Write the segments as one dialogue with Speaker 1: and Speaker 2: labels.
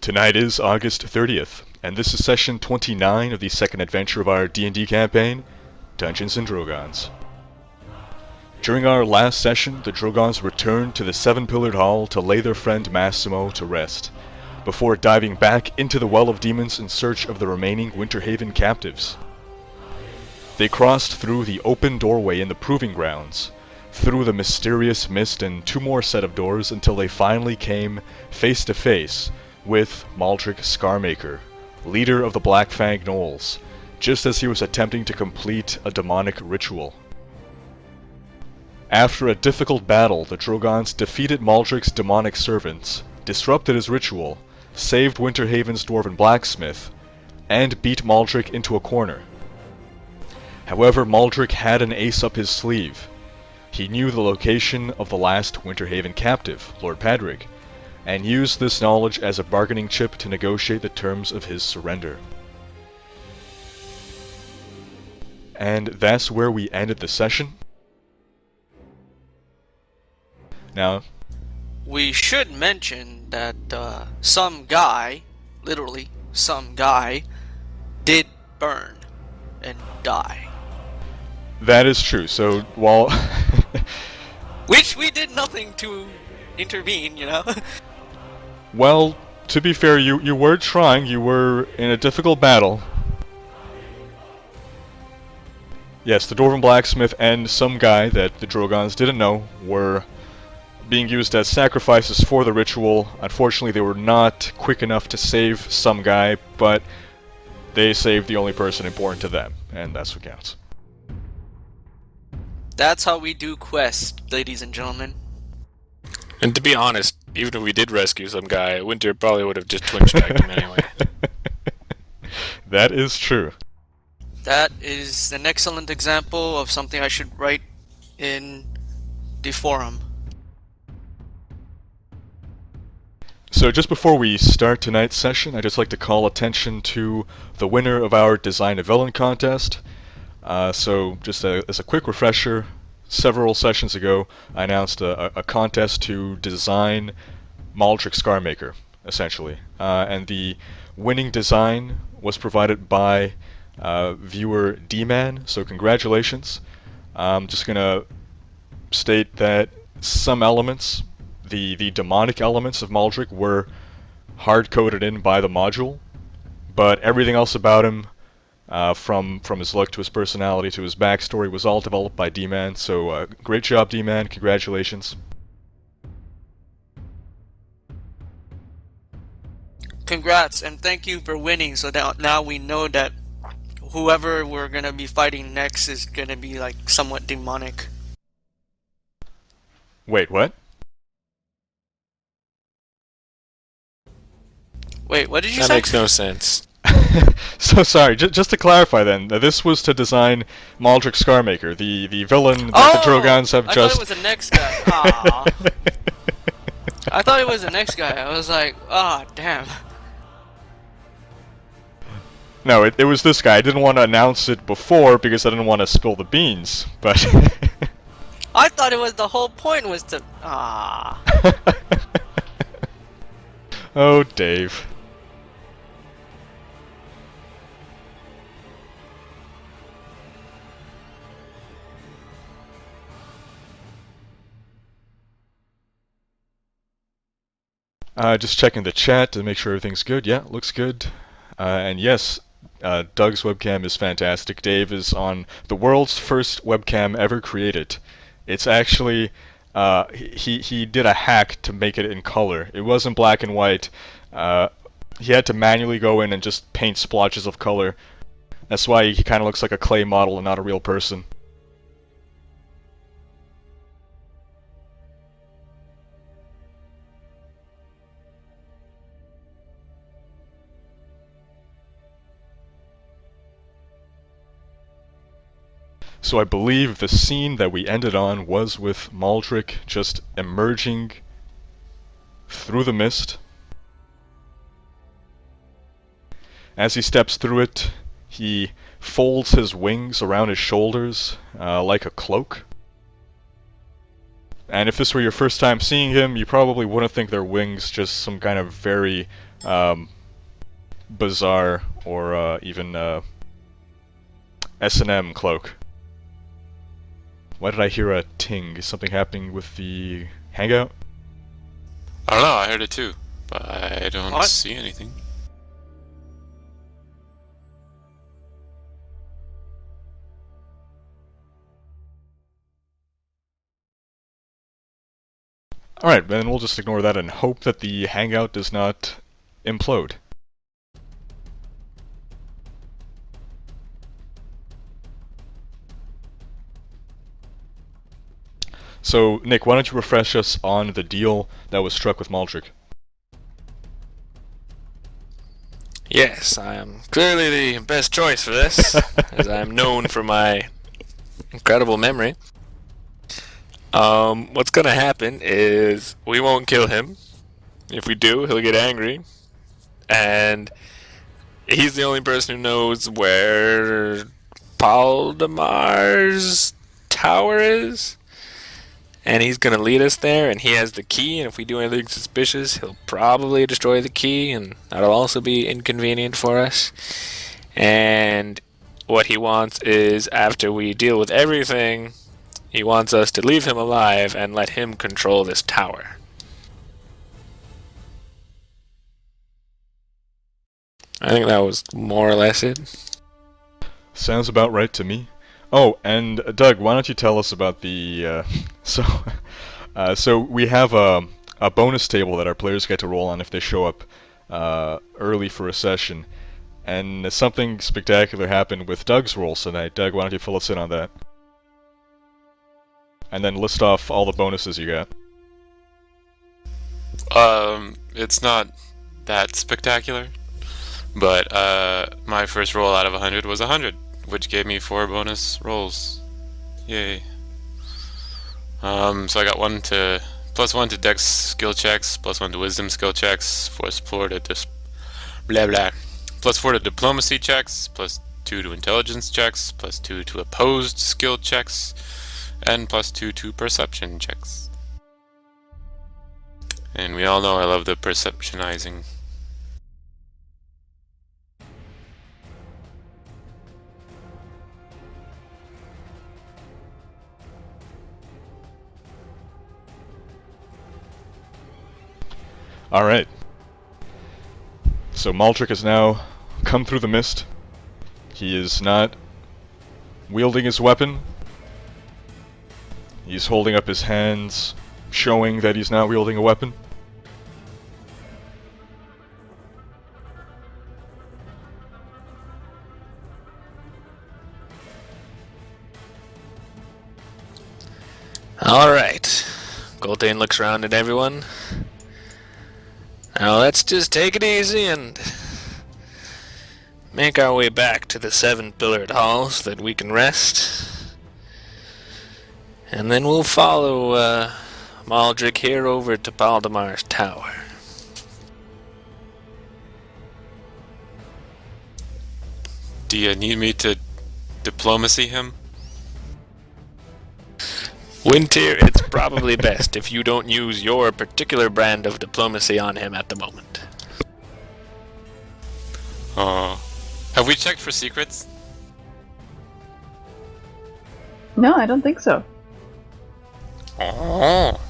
Speaker 1: Tonight is August 30th, and this is session 29 of the second adventure of our D&D campaign, Dungeons & Drogans. During our last session, the Drogans returned to the Seven-Pillared Hall to lay their friend Massimo to rest, before diving back into the Well of Demons in search of the remaining Winterhaven captives. They crossed through the open doorway in the Proving Grounds, through the mysterious mist and two more set of doors until they finally came face to face with Maldrick Scarmaker, leader of the Black Fang gnolls, just as he was attempting to complete a demonic ritual. After a difficult battle, the Drogans defeated Maldrick's demonic servants, disrupted his ritual, saved Winterhaven's dwarven blacksmith, and beat Maldrick into a corner. However, Maldrick had an ace up his sleeve. He knew the location of the last Winterhaven captive, Lord Padraig, and used this knowledge as a bargaining chip to negotiate the terms of his surrender. And that's where we ended the session. Now,
Speaker 2: we should mention that some guy, literally some guy, did burn and die.
Speaker 1: That is true, so while...
Speaker 2: Which we did nothing to intervene, you know?
Speaker 1: Well, to be fair, you were trying, you were in a difficult battle. Yes, the dwarven blacksmith and some guy that the Drogans didn't know were being used as sacrifices for the ritual. Unfortunately, they were not quick enough to save some guy, but they saved the only person important to them, and that's what counts.
Speaker 2: That's how we do quests, ladies and gentlemen.
Speaker 3: And to be honest, even if we did rescue some guy, Winter probably would have just twin-striked him anyway.
Speaker 1: That is true.
Speaker 2: That is an excellent example of something I should write in the forum.
Speaker 1: So just before we start tonight's session, I'd just like to call attention to the winner of our Design a Villain contest. So just as a quick refresher, several sessions ago I announced a contest to design Maldrick Scarmaker, essentially. And the winning design was provided by viewer D-Man, so congratulations. I'm just going to state that some elements, the demonic elements of Maldrick, were hard-coded in by the module, but everything else about him, from his look to his personality to his backstory, was all developed by D-Man, so great job, D-Man, congratulations.
Speaker 2: Congrats, and thank you for winning, so that now we know that whoever we're gonna be fighting next is gonna be like somewhat demonic.
Speaker 1: Wait, what?
Speaker 2: Wait, what did you
Speaker 3: That
Speaker 2: say?
Speaker 3: makes no sense.
Speaker 1: So sorry, just to clarify then, this was to design Maldrick Scarmaker, the villain that the Drogans have
Speaker 2: I
Speaker 1: just...
Speaker 2: thought it was the next guy. Aww. I thought it was the next guy. I was like, ah, damn.
Speaker 1: No, it was this guy. I didn't want to announce it before because I didn't want to spill the beans, but...
Speaker 2: I thought it was the whole point was to... Ah.
Speaker 1: Oh, Dave. Just checking the chat to make sure everything's good. Yeah, looks good. And yes, Doug's webcam is fantastic. Dave is on the world's first webcam ever created. It's actually, he did a hack to make it in color. It wasn't black and white. He had to manually go in and just paint splotches of color. That's why he kind of looks like a clay model and not a real person. So I believe the scene that we ended on was with Maldrick just emerging through the mist. As he steps through it, he folds his wings around his shoulders like a cloak. And if this were your first time seeing him, you probably wouldn't think their wings just some kind of very bizarre or even S&M cloak. Why did I hear a ting? Is something happening with the hangout?
Speaker 3: I don't know, I heard it too, but I don't
Speaker 2: What?
Speaker 3: see anything.
Speaker 1: Alright, then we'll just ignore that and hope that the hangout does not implode. So, Nick, why don't you refresh us on the deal that was struck with Maldrick?
Speaker 3: Yes, I am clearly the best choice for this, as I am known for my incredible memory. What's gonna happen is we won't kill him. If we do, he'll get angry, and he's the only person who knows where Paldemar's tower is. And he's going to lead us there, and he has the key, and if we do anything suspicious, he'll probably destroy the key, and that'll also be inconvenient for us. And what he wants is, after we deal with everything, he wants us to leave him alive and let him control this tower. I think that was more or less it.
Speaker 1: Sounds about right to me. Oh, and Doug, why don't you tell us about the so we have a bonus table that our players get to roll on if they show up early for a session, and something spectacular happened with Doug's rolls tonight. Doug, why don't you fill us in on that? And then list off all the bonuses you got.
Speaker 3: It's not that spectacular, but my first roll out of 100 was 100. Which gave me 4 bonus rolls. Yay. So I got +1 to Dex skill checks, +1 to Wisdom skill checks, +4 to +4 to Diplomacy checks, +2 to Intelligence checks, +2 to Opposed skill checks, and +2 to Perception checks. And we all know I love the perceptionizing.
Speaker 1: Alright. So Maldrick has now come through the mist. He is not wielding his weapon. He's holding up his hands, showing that he's not wielding a weapon.
Speaker 3: Alright. Goltain looks around at everyone. Now let's just take it easy and make our way back to the 7-pillared hall so that we can rest. And then we'll follow Maldrick here over to Paldemar's tower. Do you need me to diplomacy him? Winter, it's probably best if you don't use your particular brand of diplomacy on him at the moment. Have we checked for secrets?
Speaker 4: No, I don't think so.
Speaker 3: Oh.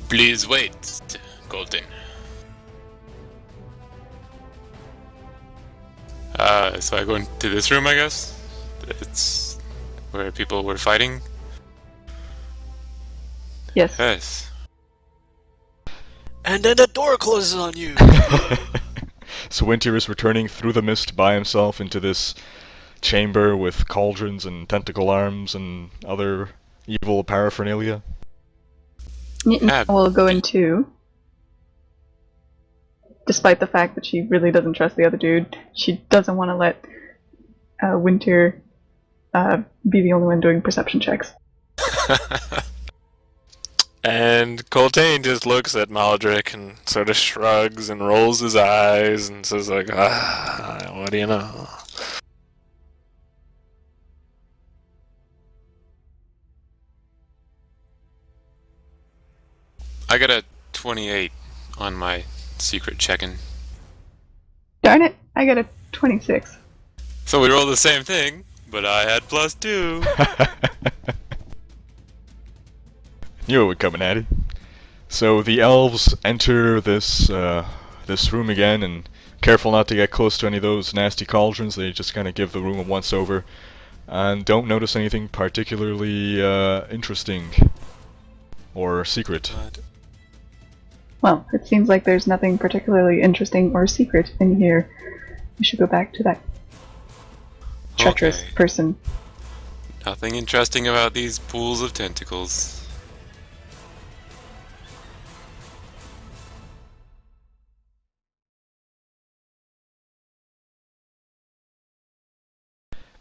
Speaker 3: Please wait, Golden. So I go into this room, I guess? It's where people were fighting?
Speaker 4: Yes.
Speaker 3: Yes.
Speaker 2: And then the door closes on you.
Speaker 1: So Winter is returning through the mist by himself into this chamber with cauldrons and tentacle arms and other evil paraphernalia.
Speaker 4: Will go in too. Despite the fact that she really doesn't trust the other dude, she doesn't want to let Winter be the only one doing perception checks.
Speaker 3: And Coltain just looks at Maldrick and sort of shrugs and rolls his eyes and says like, what do you know?
Speaker 5: I got a 28 on my secret check-in.
Speaker 4: Darn it, I got a 26.
Speaker 5: So we rolled the same thing, but I had +2.
Speaker 1: Knew it would come in handy. So the elves enter this this room again, and careful not to get close to any of those nasty cauldrons. They just kind of give the room a once-over, and don't notice anything particularly interesting or secret.
Speaker 4: Well, it seems like there's nothing particularly interesting or secret in here. We should go back to that treacherous
Speaker 5: Okay.
Speaker 4: person.
Speaker 5: Nothing interesting about these pools of tentacles.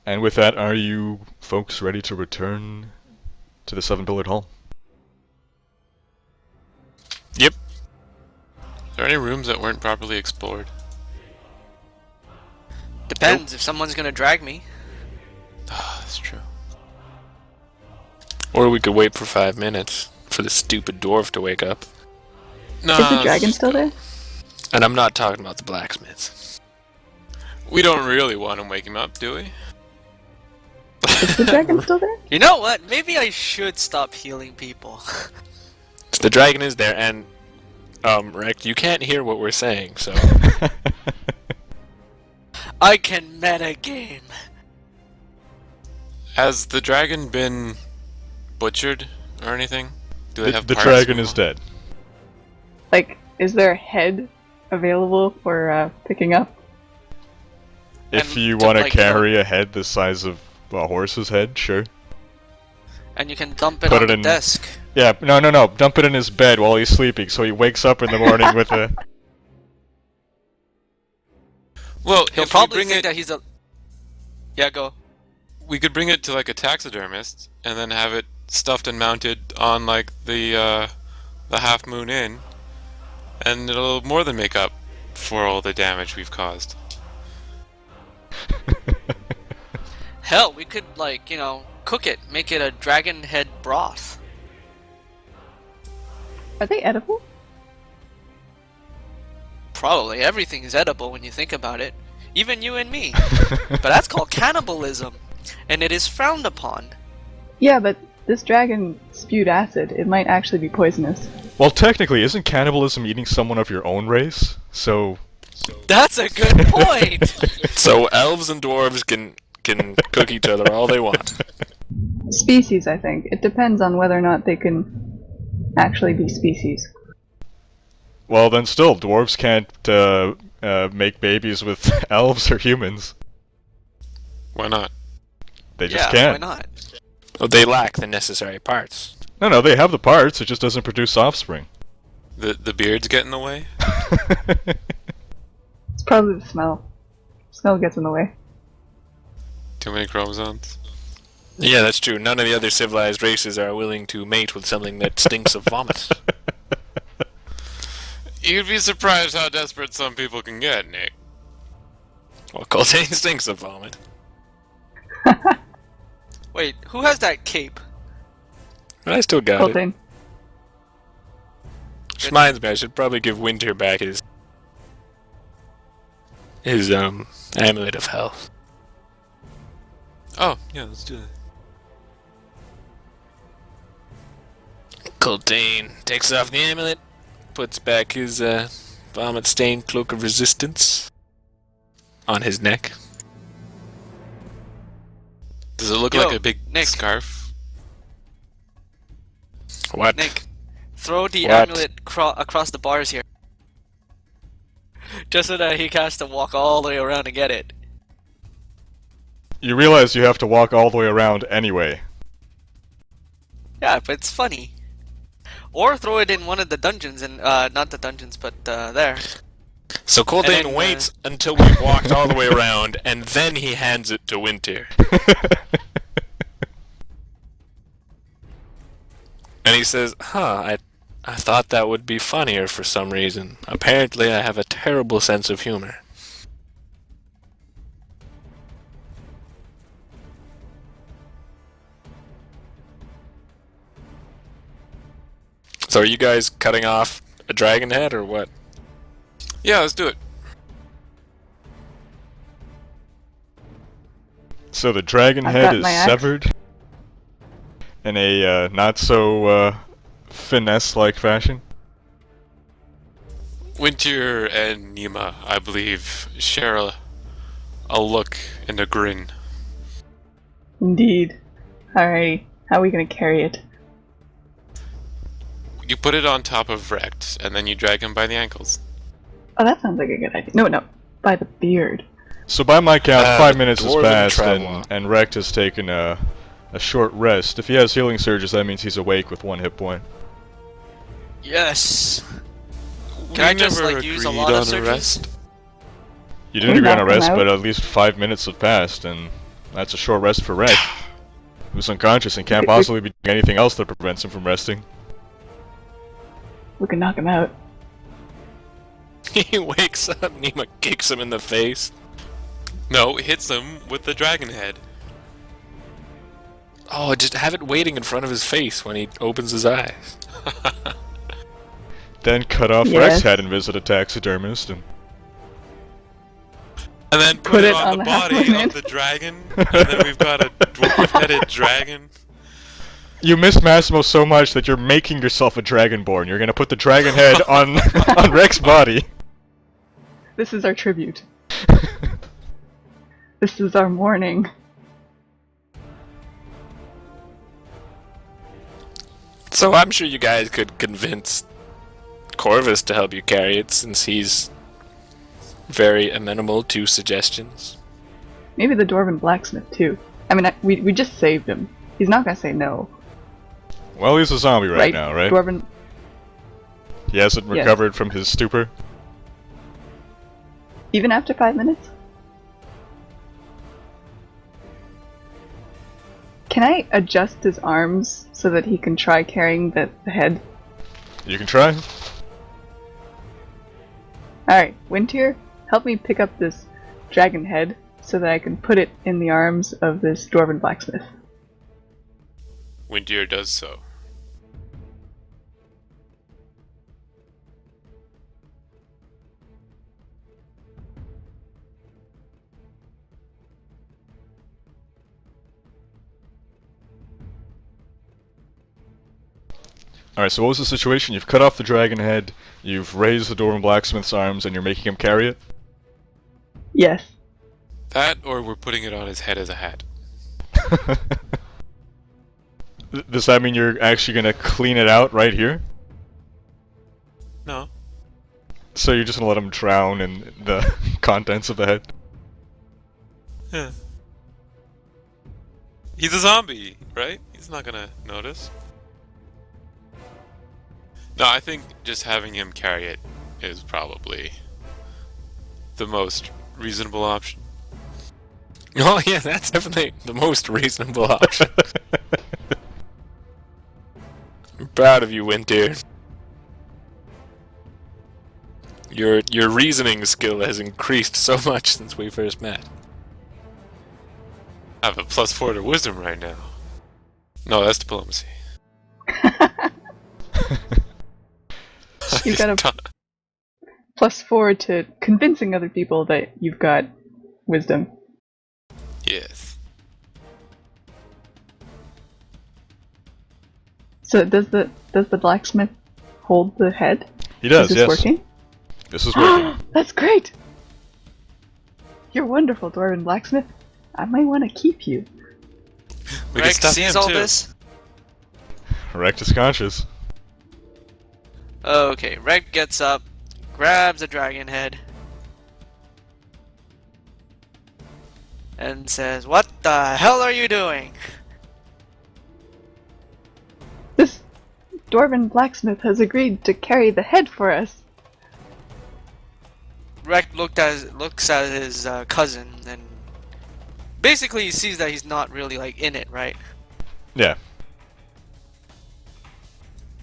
Speaker 1: And with that, are you folks ready to return to the Seven-Pillared Hall?
Speaker 3: Yep.
Speaker 5: Are there any rooms that weren't properly explored?
Speaker 2: Depends if someone's gonna drag me.
Speaker 5: Ah, that's true.
Speaker 3: Or we could wait for 5 minutes for the stupid dwarf to wake up.
Speaker 5: No,
Speaker 4: Is the dragon still there?
Speaker 3: And I'm not talking about the blacksmiths.
Speaker 5: we don't really want to wake him up, do we?
Speaker 4: Is the dragon still there?
Speaker 2: You know what? Maybe I should stop healing people.
Speaker 3: The dragon is there, and Rick, you can't hear what we're saying, so
Speaker 2: I can metagame.
Speaker 5: Has the dragon been butchered or anything? Do they have
Speaker 1: The
Speaker 5: parts
Speaker 1: dragon
Speaker 5: we
Speaker 1: is
Speaker 5: want?
Speaker 1: dead.
Speaker 4: Like, is there a head available for picking up?
Speaker 1: If
Speaker 2: And
Speaker 1: you
Speaker 2: to,
Speaker 1: want to
Speaker 2: like,
Speaker 1: carry a head the size of a horse's head, sure.
Speaker 2: And you can dump it
Speaker 1: Put
Speaker 2: on
Speaker 1: it
Speaker 2: the
Speaker 1: in-
Speaker 2: desk.
Speaker 1: Yeah, no. Dump it in his bed while he's sleeping, so he wakes up in the morning with a...
Speaker 5: Well,
Speaker 2: He'll
Speaker 5: if
Speaker 2: probably
Speaker 5: we bring
Speaker 2: think
Speaker 5: it,
Speaker 2: that he's a... Yeah, go.
Speaker 5: we could bring it to like a taxidermist and then have it stuffed and mounted on like the Half Moon Inn, and it'll more than make up for all the damage we've caused.
Speaker 2: Hell, we could, like, you know, cook it. Make it a dragon head broth.
Speaker 4: Are they edible?
Speaker 2: Probably. Everything is edible when you think about it. Even you and me. But that's called cannibalism. And it is frowned upon.
Speaker 4: Yeah, but this dragon spewed acid. It might actually be poisonous.
Speaker 1: Well, technically, isn't cannibalism eating someone of your own race? So...
Speaker 2: That's a good point!
Speaker 3: so elves and dwarves can cook each other all they want.
Speaker 4: Species, I think. It depends on whether or not they can actually be species.
Speaker 1: Well, then still, dwarves can't make babies with elves or humans.
Speaker 5: Why not?
Speaker 1: They just
Speaker 2: yeah,
Speaker 1: can't.
Speaker 2: why not?
Speaker 3: Well, they lack the necessary parts.
Speaker 1: No, they have the parts, it just doesn't produce offspring.
Speaker 5: The beards get in the way?
Speaker 4: It's probably the smell. Smell gets in the way.
Speaker 5: Too many chromosomes?
Speaker 3: Yeah, that's true. None of the other civilized races are willing to mate with something that stinks of vomit.
Speaker 5: You'd be surprised how desperate some people can get, Nick.
Speaker 3: Well, Coltane stinks of vomit.
Speaker 2: Wait, who has that cape?
Speaker 3: I still got it.
Speaker 4: Coltane.
Speaker 3: Which reminds me, I should probably give Winter back his amulet of health.
Speaker 5: Oh, yeah, let's do that.
Speaker 3: Coltane takes off the amulet, puts back his vomit-stained cloak of resistance on his neck.
Speaker 5: Does it look
Speaker 2: Yo,
Speaker 5: like a big
Speaker 2: Nick.
Speaker 5: scarf?
Speaker 3: What?
Speaker 2: Nick, throw the
Speaker 3: What?
Speaker 2: amulet across the bars here. Just so that he has to walk all the way around to get it.
Speaker 1: You realize you have to walk all the way around anyway.
Speaker 2: Yeah, but it's funny. Or throw it in one of the dungeons, and not the dungeons, but there.
Speaker 3: So Coltane
Speaker 2: then,
Speaker 3: waits until we've walked all the way around, and then he hands it to Winter. And he says, I thought that would be funnier for some reason. Apparently I have a terrible sense of humor. So are you guys cutting off a dragon head or what?
Speaker 5: Yeah, let's do it.
Speaker 1: So the dragon
Speaker 4: I've
Speaker 1: head
Speaker 4: got
Speaker 1: is
Speaker 4: my axe.
Speaker 1: severed in a not so finesse-like fashion.
Speaker 5: Winter and Nima, I believe, share a look and a grin.
Speaker 4: Indeed. Alrighty. How are we gonna carry it?
Speaker 5: You put it on top of Rect, and then you drag him by the ankles.
Speaker 4: Oh, that sounds like a good idea. No, by the beard.
Speaker 1: So by my count, 5
Speaker 3: the
Speaker 1: minutes has
Speaker 3: dwarven
Speaker 1: passed,
Speaker 3: traveler.
Speaker 1: and Rect has taken a short rest. If he has healing surges, that means he's awake with 1 hit point.
Speaker 2: Yes.
Speaker 5: We
Speaker 2: Can I just
Speaker 5: never
Speaker 2: like use a
Speaker 5: agreed
Speaker 2: lot of
Speaker 5: on a
Speaker 2: surges?
Speaker 5: rest.
Speaker 1: You didn't
Speaker 4: We
Speaker 1: agree on a
Speaker 4: knocked him
Speaker 1: rest,
Speaker 4: out.
Speaker 1: but at least 5 minutes have passed, and that's a short rest for Rect. He was unconscious and can't possibly be doing anything else that prevents him from resting.
Speaker 4: We can knock him out.
Speaker 3: He wakes up, Nima kicks him in the face.
Speaker 5: No, hits him with the dragon head.
Speaker 3: Oh, just have it waiting in front of his face when he opens his eyes.
Speaker 1: Then cut off
Speaker 4: Yes.
Speaker 1: Rec's head and visit a taxidermist, and
Speaker 5: And then put it on the body
Speaker 4: halfling
Speaker 5: of the dragon, and then we've got a dwarf-headed dragon.
Speaker 1: you miss Massimo so much that you're making yourself a dragonborn. You're gonna put the dragon head on on Rec's body.
Speaker 4: This is our tribute. This is our mourning.
Speaker 3: So I'm sure you guys could convince Corvus to help you carry it, since he's very amenable to suggestions.
Speaker 4: Maybe the dwarven blacksmith too. I mean, we just saved him. He's not gonna say no,
Speaker 1: Well, he's a zombie right now, right?
Speaker 4: Dwarven.
Speaker 1: He hasn't
Speaker 4: Yes.
Speaker 1: recovered from his stupor.
Speaker 4: Even after 5 minutes. Can I adjust his arms so that he can try carrying the head?
Speaker 1: You can try.
Speaker 4: Alright, Wintier, help me pick up this dragon head so that I can put it in the arms of this dwarven blacksmith.
Speaker 5: Winter does so.
Speaker 1: Alright, so what was the situation? You've cut off the dragon head, you've raised the dwarven blacksmith's arms, and you're making him carry it?
Speaker 4: Yes.
Speaker 5: That, or we're putting it on his head as a hat.
Speaker 1: Does that mean you're actually gonna clean it out right here?
Speaker 5: No.
Speaker 1: So you're just gonna let him drown in the contents of the head?
Speaker 5: Yeah. He's a zombie, right? He's not gonna notice. No, I think just having him carry it is probably the most reasonable option.
Speaker 3: Oh yeah, that's definitely the most reasonable option. I'm proud of you, Winter. Your reasoning skill has increased so much since we first met.
Speaker 5: I have a +4 to wisdom right now. No, that's diplomacy.
Speaker 4: You've got a +4 to convincing other people that you've got wisdom.
Speaker 5: Yes.
Speaker 4: So does the blacksmith hold the head?
Speaker 1: He does,
Speaker 4: Is this
Speaker 1: yes.
Speaker 4: working?
Speaker 1: This is working.
Speaker 4: That's great! You're wonderful, dwarven blacksmith. I might want to keep you.
Speaker 5: We can
Speaker 2: Rex
Speaker 5: stuff
Speaker 2: sees
Speaker 5: him
Speaker 2: all
Speaker 5: too.
Speaker 2: this.
Speaker 1: Rect is conscious.
Speaker 2: Okay, Reg gets up, grabs a dragon head, and says, "What the hell are you doing?"
Speaker 4: This dwarven blacksmith has agreed to carry the head for us.
Speaker 2: Reg looks at his cousin and basically he sees that he's not really like in it, right?
Speaker 1: Yeah.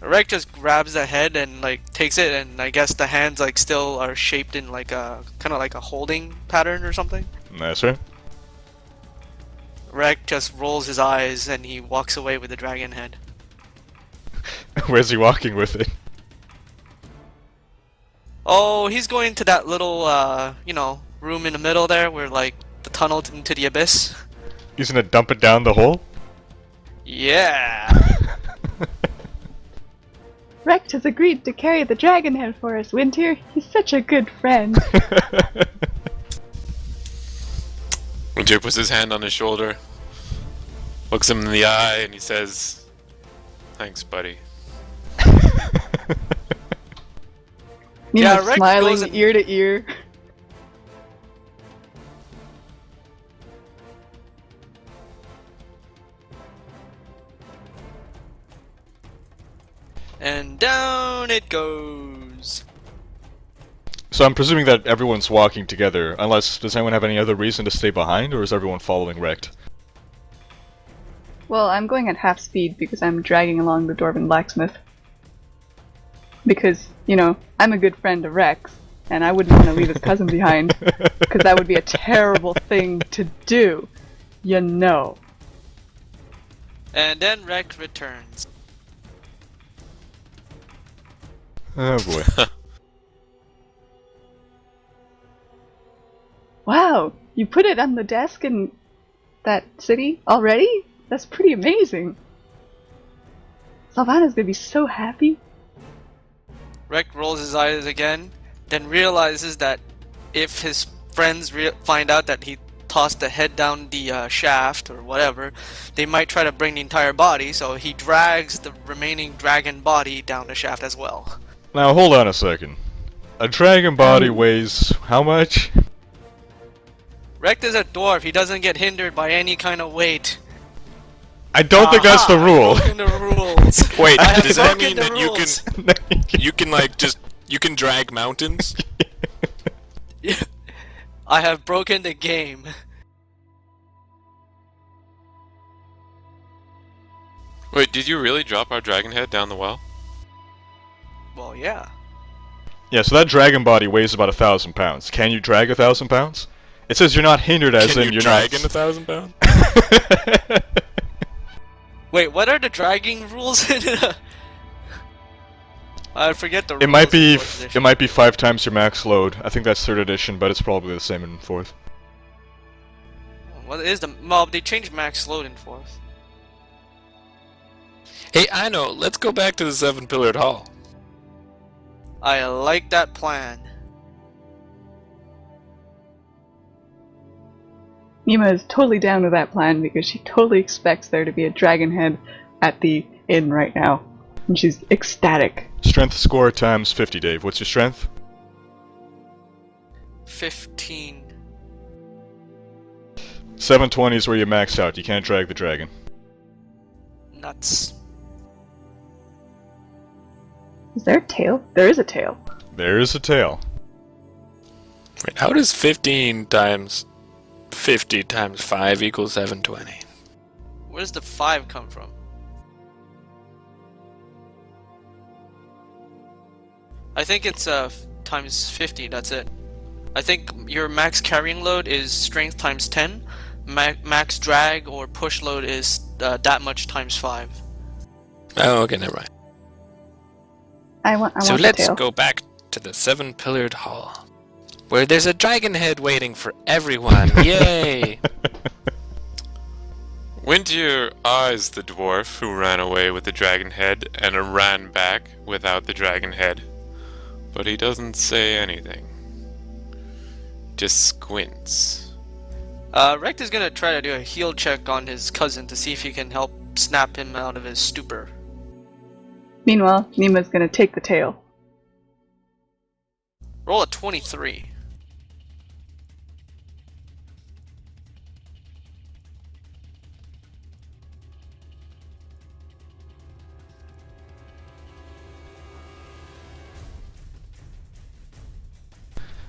Speaker 2: Reg just grabs the head and like takes it, and I guess the hands like still are shaped in like a kind of like a holding pattern or something.
Speaker 1: That's right.
Speaker 2: Reg just rolls his eyes and he walks away with the dragon head.
Speaker 1: Where's he walking with it?
Speaker 2: Oh, he's going to that little, room in the middle there where, like, the tunnel into the abyss.
Speaker 1: He's gonna dump it down the hole?
Speaker 2: Yeah!
Speaker 4: Recht has agreed to carry the dragon head for us, Winter. He's such a good friend.
Speaker 5: Winter puts his hand on his shoulder, looks him in the eye, and he says, "Thanks, buddy."
Speaker 4: Nima's
Speaker 2: Recht
Speaker 4: smiling
Speaker 2: goes and-
Speaker 4: ear to ear.
Speaker 2: And down it goes.
Speaker 1: So I'm presuming that everyone's walking together, unless, does anyone have any other reason to stay behind, or is everyone following Recht?
Speaker 4: Well, I'm going at half speed because I'm dragging along the dwarven blacksmith. Because, I'm a good friend of Rex, and I wouldn't want to leave his cousin behind, because that would be a terrible thing to do,
Speaker 2: And then Rex returns.
Speaker 1: Oh boy.
Speaker 4: Wow, you put it on the desk in that city already? That's pretty amazing. Sylvana's gonna be so happy.
Speaker 2: Rex rolls his eyes again, then realizes that if his friends find out that he tossed the head down the shaft or whatever, they might try to bring the entire body, so he drags the remaining dragon body down the shaft as well.
Speaker 1: Now hold on a second. A dragon body weighs how much?
Speaker 2: Rex is a dwarf, he doesn't get hindered by any kind of weight.
Speaker 1: I don't think that's the rule.
Speaker 2: I've broken the rules.
Speaker 3: Wait,
Speaker 2: I have
Speaker 3: does that
Speaker 2: broken
Speaker 3: mean
Speaker 2: the
Speaker 3: that
Speaker 2: rules.
Speaker 3: you can like you can drag mountains?
Speaker 2: I have broken the game.
Speaker 5: Wait, did you really drop our dragon head down the well?
Speaker 2: Well, yeah.
Speaker 1: Yeah, so that dragon body weighs about 1,000 pounds. Can you drag 1,000 pounds? It says you're not hindered as
Speaker 3: Can
Speaker 1: in
Speaker 3: you
Speaker 1: you're
Speaker 3: drag in
Speaker 1: not...
Speaker 3: 1,000 pounds?
Speaker 2: Wait, what are the dragging rules in it? I forget the rules.
Speaker 1: It might be
Speaker 2: in 4th edition.
Speaker 1: it might be 5 times your max load. I think that's 3rd edition, but it's probably the same in 4th.
Speaker 2: What is the... Well, they changed max load in 4th.
Speaker 3: Hey, I know. Let's go back to the 7-pillared hall.
Speaker 2: I like that plan.
Speaker 4: Nima is totally down with that plan because she totally expects there to be a dragon head at the inn right now. And she's ecstatic.
Speaker 1: Strength score times 50, Dave. What's your strength?
Speaker 2: 15.
Speaker 1: 720 is where you max out. You can't drag the dragon.
Speaker 2: Nuts.
Speaker 4: Is there a tail? There is a tail.
Speaker 1: There is a tail.
Speaker 3: Wait, how does 15 times 50 times 5 equals 720?
Speaker 2: Where does the 5 come from? I think it's times 50, that's it. I think your max carrying load is strength times 10. Max drag or push load is that much times 5.
Speaker 3: Oh, okay, never mind.
Speaker 4: I want
Speaker 3: So
Speaker 4: the
Speaker 3: let's
Speaker 4: tail.
Speaker 3: go back to the 7-pillared hall, where there's a dragon head waiting for everyone. Yay!
Speaker 5: Winter eyes the dwarf who ran away with the dragon head and ran back without the dragon head. But he doesn't say anything. Just squints.
Speaker 2: Recht is gonna try to do a heal check on his cousin to see if he can help snap him out of his stupor.
Speaker 4: Meanwhile, Nima's gonna take the tail.
Speaker 2: Roll a 23.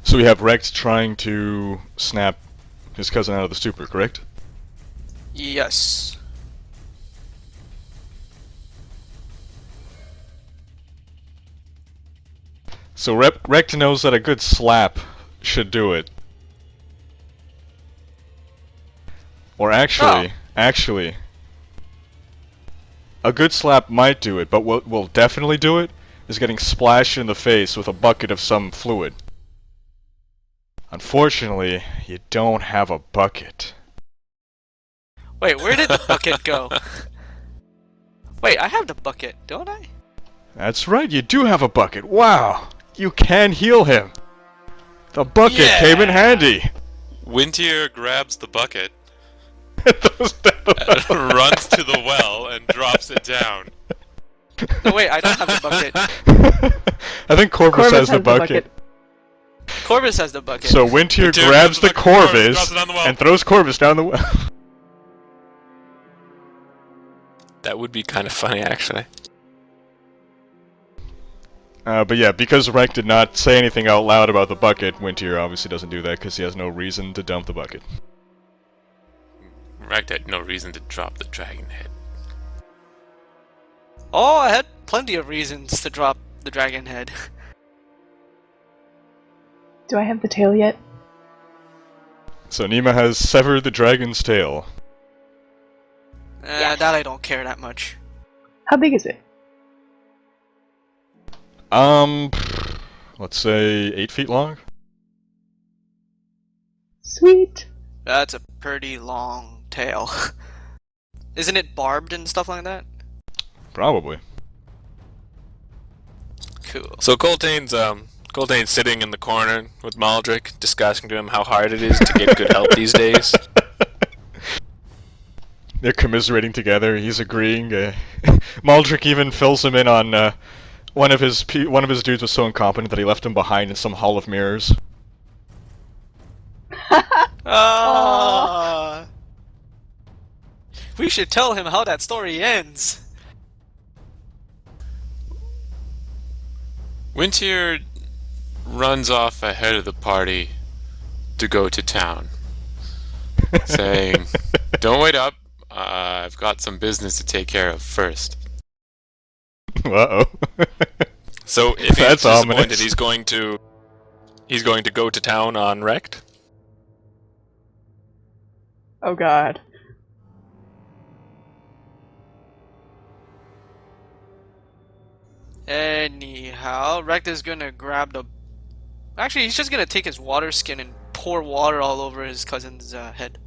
Speaker 1: So we have Rex trying to snap his cousin out of the stupor, correct?
Speaker 2: Yes.
Speaker 1: So Rex knows that a good slap should do it. Or actually, a good slap might do it, but what will definitely do it is getting splashed in the face with a bucket of some fluid. Unfortunately, you don't have a bucket.
Speaker 2: Wait, where did the bucket go? Wait, I have the bucket, don't I?
Speaker 1: That's right, you do have a bucket. Wow, you can heal him. The bucket came in handy.
Speaker 5: Wintier grabs the bucket,
Speaker 1: Throws down the well.
Speaker 5: runs to the well, and drops it down.
Speaker 2: No, wait, I don't have the bucket.
Speaker 1: I think Corvus has the bucket.
Speaker 2: Corvus has the bucket.
Speaker 1: So Wintier
Speaker 5: Wintier
Speaker 1: grabs the
Speaker 5: bucket, drops
Speaker 1: Corvus
Speaker 5: it down the well.
Speaker 1: and throws Corvus down the well.
Speaker 3: That would be kind of funny, actually.
Speaker 1: But yeah, because Rek did not say anything out loud about the bucket, Wintier obviously doesn't do that because he has no reason to dump the bucket.
Speaker 5: Rekt had no reason to drop the dragon head.
Speaker 2: Oh, I had plenty of reasons to drop the dragon head.
Speaker 4: Do I have the tail yet?
Speaker 1: So Nima has severed the dragon's tail.
Speaker 2: That I don't care that much.
Speaker 4: How big is it?
Speaker 1: Let's say 8 feet long?
Speaker 4: Sweet.
Speaker 2: That's a pretty long tail. Isn't it barbed and stuff like that?
Speaker 1: Probably.
Speaker 2: Cool.
Speaker 3: So Coltane's sitting in the corner with Maldrick, discussing to him how hard it is to get good help these days.
Speaker 1: They're commiserating together. He's agreeing. Maldrick even fills him in on one of his dudes was so incompetent that he left him behind in some hall of mirrors.
Speaker 2: Ah. We should tell him how that story ends.
Speaker 5: Wintier runs off ahead of the party to go to town, saying, "Don't wait up. I've got some business to take care of first."
Speaker 1: Uh-oh.
Speaker 3: So if he's
Speaker 1: That's
Speaker 3: disappointed,
Speaker 1: ominous.
Speaker 3: he's going to go to town on Rekt.
Speaker 4: Oh god.
Speaker 2: Anyhow, Rekt is gonna grab the... Actually, he's just gonna take his water skin and pour water all over his cousin's head.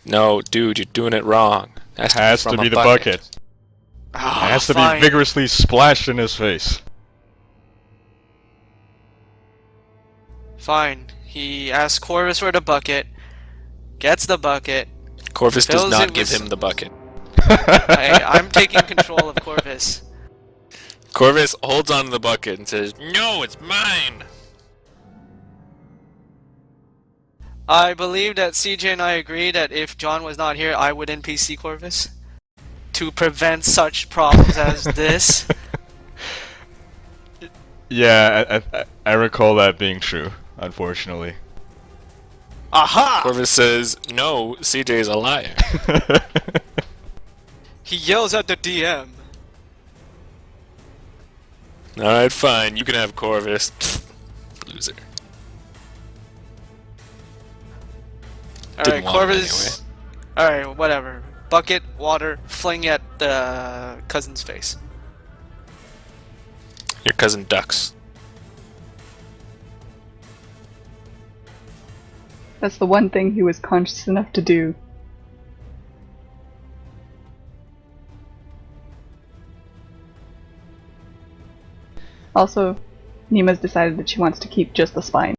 Speaker 3: No, dude, you're doing it wrong.
Speaker 1: Has to
Speaker 3: from
Speaker 1: be
Speaker 3: a
Speaker 1: the bucket.
Speaker 2: Ah,
Speaker 1: Has to
Speaker 2: fine.
Speaker 1: be vigorously splashed in his face.
Speaker 2: Fine. He asks Corvus for the bucket, gets the bucket.
Speaker 3: Corvus does
Speaker 2: Fills
Speaker 3: not
Speaker 2: it
Speaker 3: give
Speaker 2: with
Speaker 3: him the bucket.
Speaker 2: I'm taking control of Corvus.
Speaker 3: Corvus holds onto the bucket and says, "No, it's mine."
Speaker 2: I believe that CJ and I agree that if John was not here, I would NPC Corvus to prevent such problems as this.
Speaker 1: Yeah, I recall that being true, unfortunately.
Speaker 2: Aha!
Speaker 3: Corvus says, "No, CJ is a liar."
Speaker 2: He yells at the DM.
Speaker 3: Alright, fine, you can have Corvus. Loser.
Speaker 2: Alright,
Speaker 3: Didn't want him
Speaker 2: Corvus. Alright, whatever. Bucket, water, fling at the cousin's face.
Speaker 3: Your cousin ducks.
Speaker 4: That's the one thing he was conscious enough to do. Also, Nima's decided that she wants to keep just the spine.